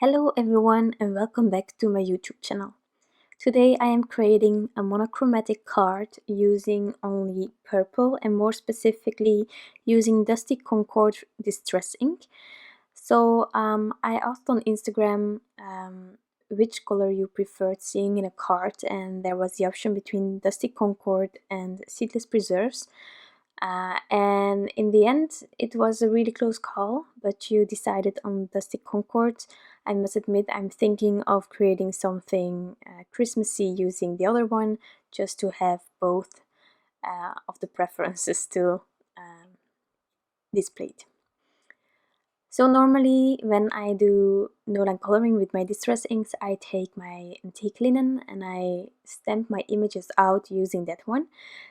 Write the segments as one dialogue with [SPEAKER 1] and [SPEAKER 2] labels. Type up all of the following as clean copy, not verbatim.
[SPEAKER 1] Hello everyone and welcome back to my YouTube channel. Today I am creating a monochromatic card using only purple and more specifically using Dusty Concord Distress ink. So I asked on Instagram which color you preferred seeing in a card, and there was the option between Dusty Concord and Seedless Preserves. And in the end, it was a really close call, but you decided on Dusty Concord. I must admit, I'm thinking of creating something Christmassy using the other one, just to have both of the preferences still displayed. So normally when I do no-line coloring with my distress inks, I take my antique linen and I stamp my images out using that one.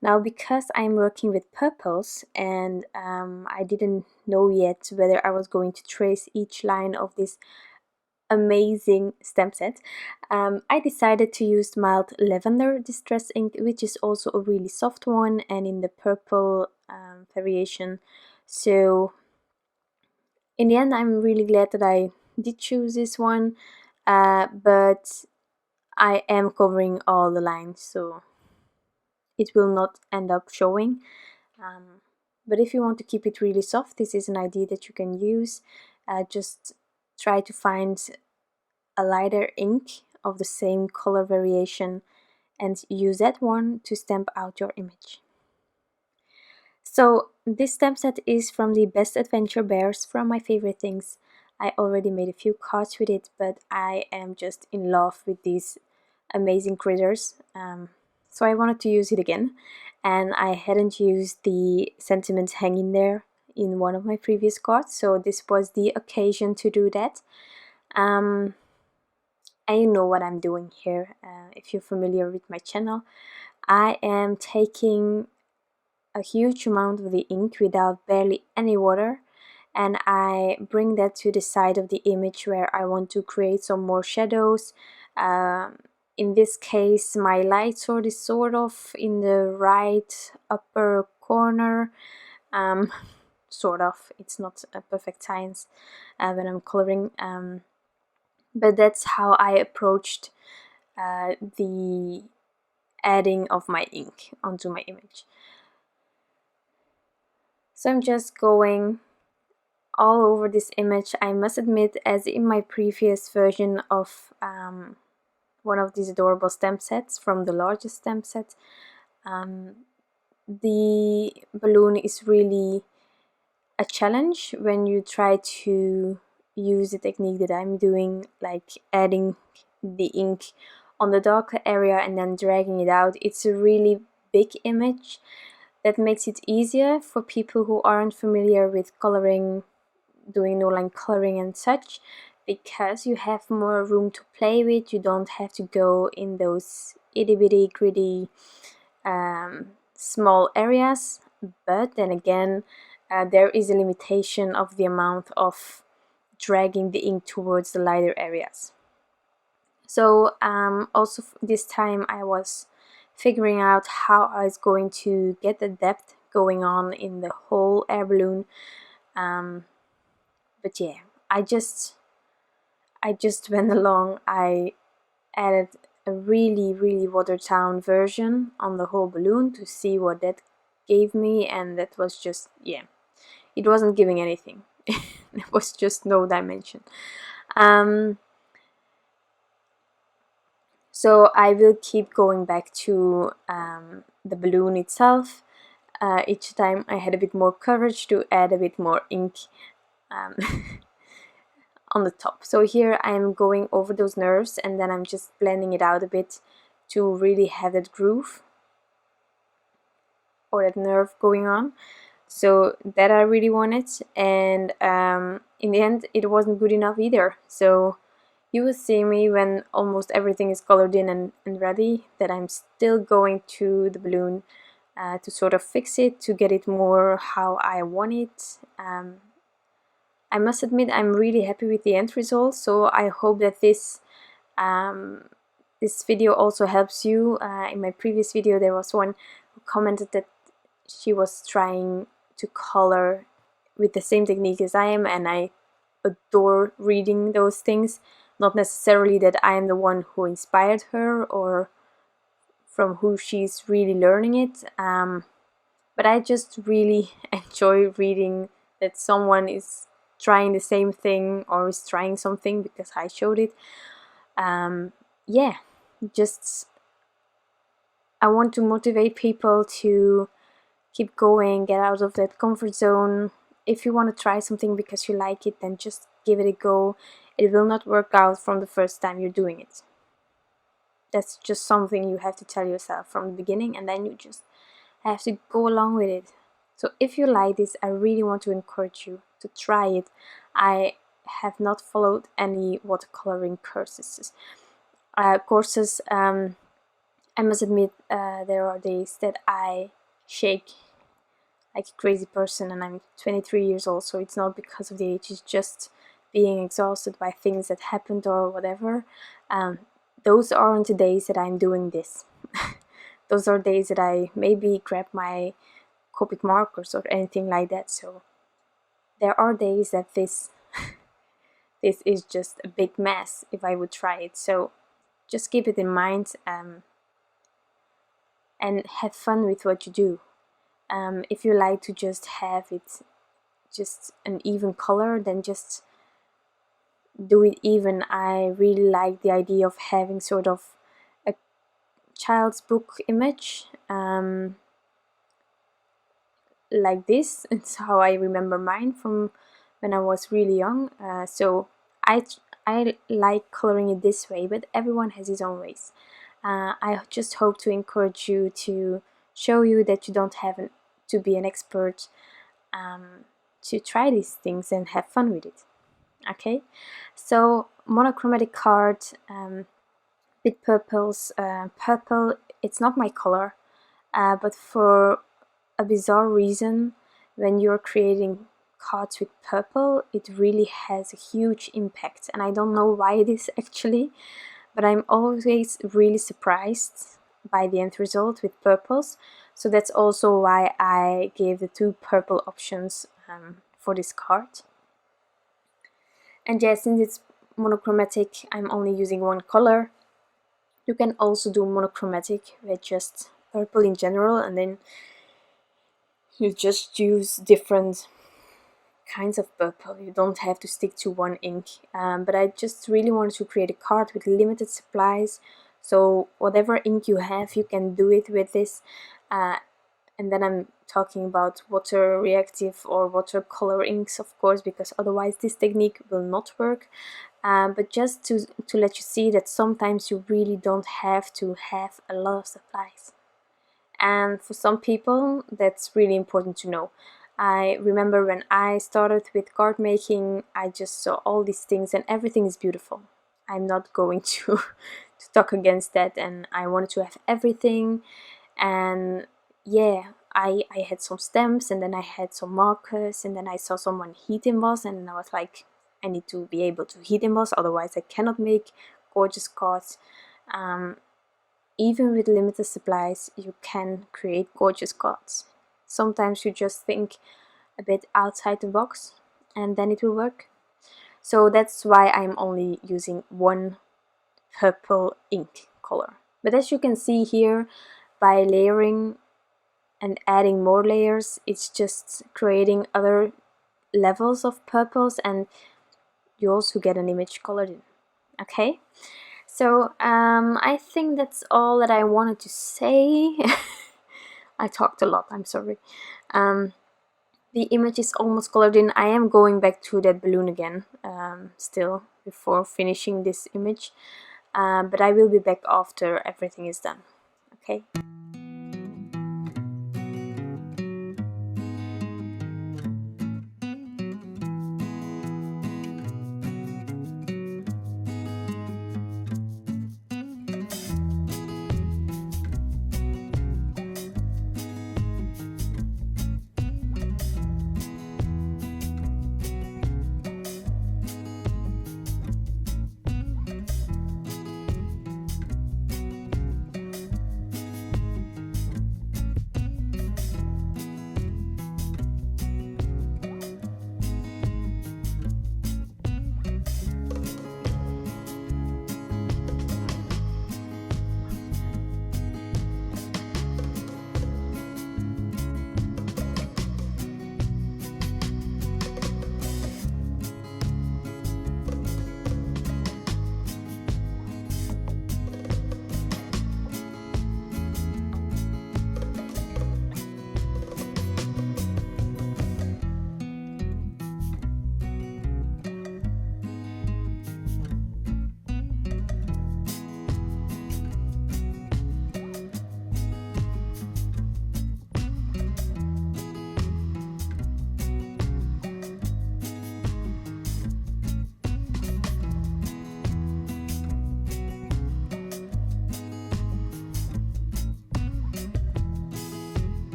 [SPEAKER 1] Now because I'm working with purples and I didn't know yet whether I was going to trace each line of this amazing stamp set, I decided to use mild lavender distress ink, which is also a really soft one and in the purple variation. So in the end, I'm really glad that I did choose this one, but I am covering all the lines, so it will not end up showing. But if you want to keep it really soft, this is an idea that you can use. Just try to find a lighter ink of the same color variation and use that one to stamp out your image. So this stamp set is from the Best Adventure Bears, from my favorite things. I already made a few cards with it, but I am just in love with these amazing critters. So I wanted to use it again, and I hadn't used the sentiments hanging there in one of my previous cards, so this was the occasion to do that. And you know what I'm doing here, if you're familiar with my channel. I am taking a huge amount of the ink without barely any water, and I bring that to the side of the image where I want to create some more shadows. In this case, my light source is sort of in the right upper corner. Sort of, it's not a perfect science when I'm coloring, but that's how I approached the adding of my ink onto my image. So I'm just going all over this image. I must admit, as in my previous version of one of these adorable stamp sets from the largest stamp set, the balloon is really a challenge when you try to use the technique that I'm doing, like adding the ink on the darker area and then dragging it out. It's a really big image. That makes it easier for people who aren't familiar with coloring, doing no-line coloring and such, because you have more room to play with. You don't have to go in those itty-bitty gritty small areas, but then again there is a limitation of the amount of dragging the ink towards the lighter areas. So also this time I was figuring out how I was going to get the depth going on in the whole air balloon. But yeah, I just went along. I added a really watered down version on the whole balloon to see what that gave me, and that was just, yeah, it wasn't giving anything. There was just no dimension. So I will keep going back to the balloon itself. Each time I had a bit more courage to add a bit more ink on the top. So here I'm going over those nerves and then I'm just blending it out a bit to really have that groove or that nerve going on. So that I really wanted, and in the end it wasn't good enough either. So you will see me when almost everything is colored in and ready, that I'm still going to the balloon to sort of fix it, to get it more how I want it. I must admit I'm really happy with the end result, so I hope that this video also helps you. In my previous video there was one who commented that she was trying to color with the same technique as I am, and I adore reading those things. Not necessarily that I am the one who inspired her or from who she's really learning it, but I just really enjoy reading that someone is trying the same thing or is trying something because I showed it. Yeah, just I want to motivate people to keep going, get out of that comfort zone. If you want to try something because you like it, then just give it a go. It will not work out from the first time you're doing it. That's just something you have to tell yourself from the beginning, and then you just have to go along with it. So if you like this, I really want to encourage you to try it. I have not followed any watercoloring courses. I must admit, there are days that I shake like a crazy person, and I'm 23 years old, so it's not because of the age, it's just being exhausted by things that happened or whatever. Those aren't the days that I'm doing this. Those are days that I maybe grab my Copic markers or anything like that. So there are days that this is just a big mess if I would try it. So just keep it in mind, and have fun with what you do. If you like to just have it just an even color, then just do it even. I really like the idea of having sort of a child's book image, like this. It's how I remember mine from when I was really young. So I like coloring it this way, but everyone has his own ways. I just hope to encourage you, to show you that you don't have to be an expert, to try these things and have fun with it. Okay, so monochromatic card with purples. Purple, it's not my color, but for a bizarre reason, when you're creating cards with purple, it really has a huge impact, and I don't know why it is actually, but I'm always really surprised by the end result with purples. So that's also why I gave the 2 purple options for this card. And yeah, since it's monochromatic, I'm only using 1 color. You can also do monochromatic with just purple in general, and then you just use different kinds of purple. You don't have to stick to 1 ink, but I just really wanted to create a card with limited supplies, so whatever ink you have, you can do it with this. And then I'm talking about water reactive or watercolor inks, of course, because otherwise this technique will not work. But just to let you see that sometimes you really don't have to have a lot of supplies. And for some people, that's really important to know. I remember when I started with card making, I just saw all these things and everything is beautiful. I'm not going to talk against that, and I wanted to have everything. And yeah, I had some stamps, and then I had some markers, and then I saw someone heat emboss, and I was like, I need to be able to heat emboss, otherwise I cannot make gorgeous cards. Even with limited supplies, you can create gorgeous cards. Sometimes you just think a bit outside the box, and then it will work. So that's why I'm only using 1 purple ink color. But as you can see here, by layering and adding more layers, it's just creating other levels of purples, and you also get an image colored in. Okay, so I think that's all that I wanted to say. I talked a lot, I'm sorry. The image is almost colored in. I am going back to that balloon again, still, before finishing this image, but I will be back after everything is done. Okay.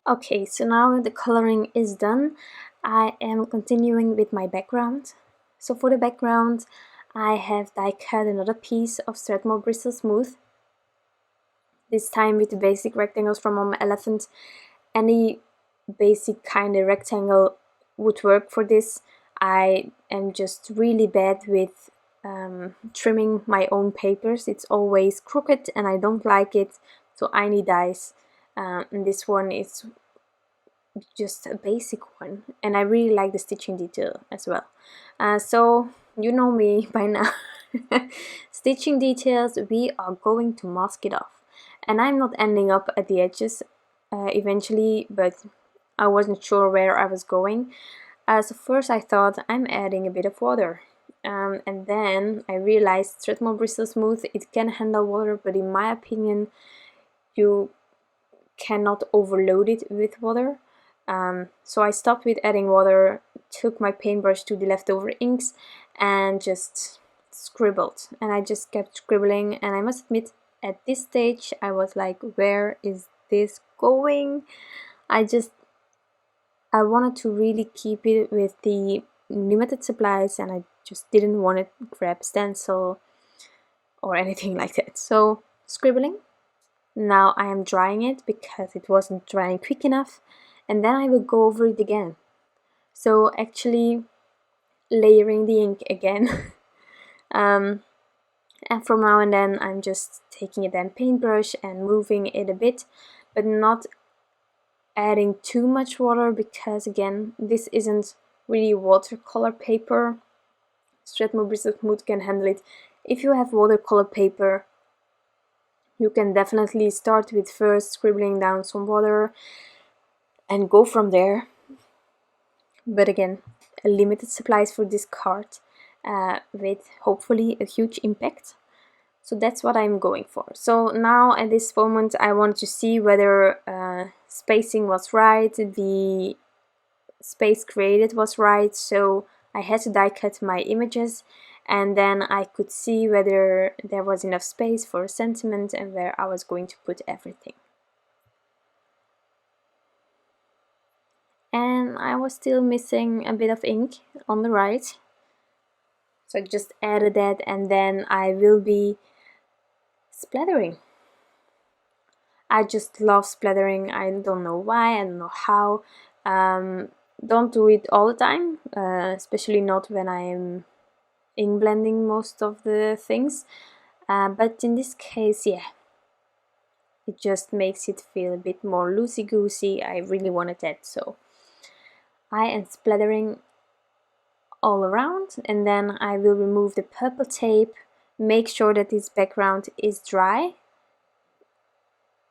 [SPEAKER 1] Okay, so now the coloring is done. I am continuing with my background. So for the background, I have die cut another piece of Strathmore Bristol Smooth, this time with the basic rectangles from Mama Elephant. Any basic kind of rectangle would work for this. I am just really bad with trimming my own papers. It's always crooked and I don't like it, so I need dies. And this one is just a basic one, and I really like the stitching detail as well. So you know me by now. Stitching details, we are going to mask it off, and I'm not ending up at the edges eventually, but I wasn't sure where I was going. So first I thought I'm adding a bit of water, and then I realized Strathmore Bristol Smooth, it can handle water, but in my opinion you cannot overload it with water. So I stopped with adding water, took my paintbrush to the leftover inks and just scribbled, and I just kept scribbling, and I must admit at this stage I was like, where is this going? I wanted to really keep it with the limited supplies, and I just didn't want to grab stencil or anything like that. So scribbling. Now I am drying it because it wasn't drying quick enough, and then I will go over it again. So actually layering the ink again. And from now and then I'm just taking a damp paintbrush and moving it a bit, but not adding too much water, because again, this isn't really watercolor paper. Strathmore Bristol Smooth can handle it. If you have watercolor paper, you can definitely start with first scribbling down some water and go from there. But again, limited supplies for this card, with hopefully a huge impact. So that's what I'm going for. So now at this moment I want to see whether spacing was right, the space created was right. So I had to die cut my images, and then I could see whether there was enough space for a sentiment and where I was going to put everything. And I was still missing a bit of ink on the right, so I just added that, and then I will be splattering. I just love splattering. I don't know why, I don't know how. Don't do it all the time, especially not when I am ink blending most of the things, but in this case, yeah, it just makes it feel a bit more loosey-goosey. I really wanted that, so I am splattering all around, and then I will remove the purple tape, make sure that this background is dry,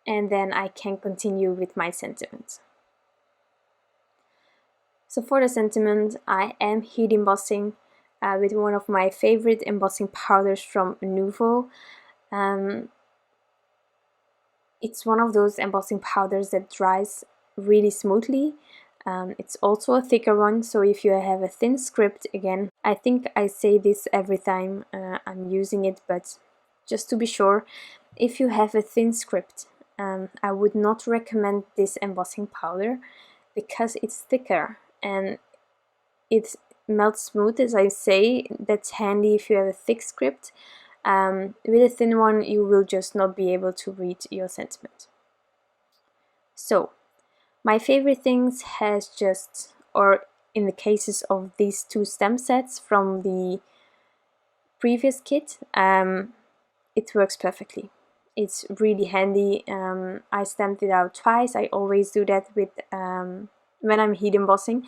[SPEAKER 1] and then I can continue with my sentiment. So for the sentiment, I am heat embossing with one of my favorite embossing powders from Nuvo. It's one of those embossing powders that dries really smoothly. It's also a thicker one, so if you have a thin script, again, I think I say this every time I'm using it, but just to be sure, if you have a thin script, I would not recommend this embossing powder because it's thicker and it melts smooth, as I say. That's handy if you have a thick script. With a thin one, you will just not be able to read your sentiment. So my favorite things has just, or in the cases of these two stamp sets from the previous kit, it works perfectly. It's really handy. I stamped it out twice. I always do that with when I'm heat embossing.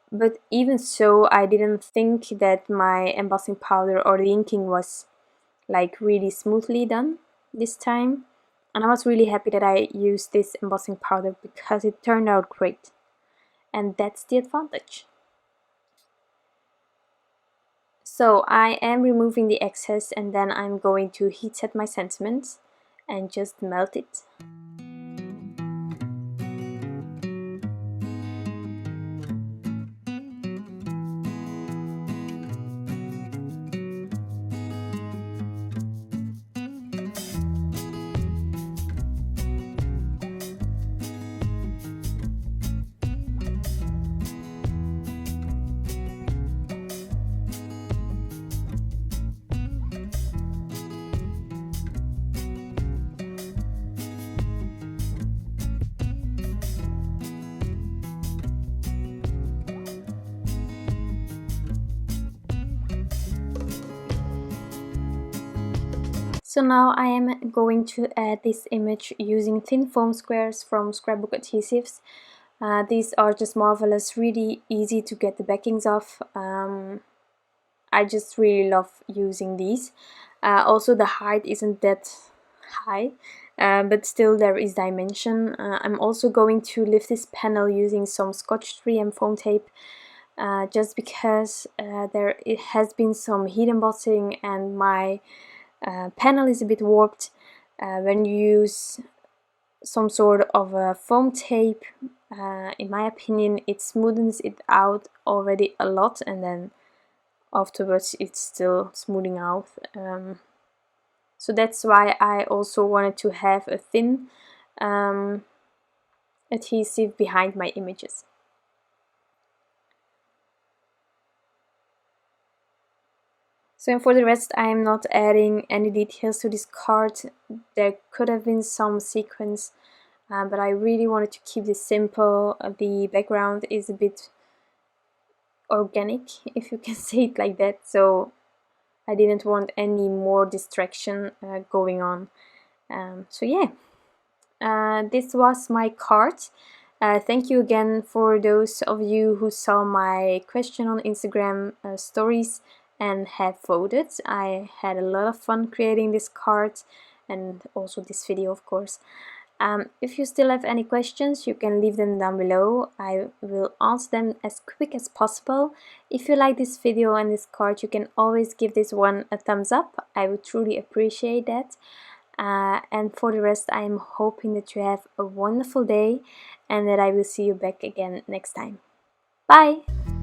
[SPEAKER 1] But even so, I didn't think that my embossing powder or the inking was like really smoothly done this time. And I was really happy that I used this embossing powder because it turned out great. And that's the advantage. So I am removing the excess, and then I'm going to heat set my sentiments and just melt it. So now I am going to add this image using thin foam squares from Scrapbook Adhesives. These are just marvelous, really easy to get the backings off. I just really love using these. Also the height isn't that high, but still there is dimension. I'm also going to lift this panel using some Scotch 3M foam tape, just because it has been some heat embossing and my panel is a bit warped. When you use some sort of a foam tape, in my opinion, it smoothens it out already a lot, and then afterwards it's still smoothing out. So that's why I also wanted to have a thin adhesive behind my images. So for the rest, I am not adding any details to this card. There could have been some sequence, but I really wanted to keep this simple. The background is a bit organic, if you can say it like that, so I didn't want any more distraction going on. So yeah, this was my card. Thank you again for those of you who saw my question on Instagram stories and have voted. I had a lot of fun creating this card and also this video, of course. If you still have any questions, you can leave them down below. I will answer them as quick as possible. If you like this video and this card, you can always give this one a thumbs up. I would truly appreciate that. And for the rest, I am hoping that you have a wonderful day and that I will see you back again next time. Bye!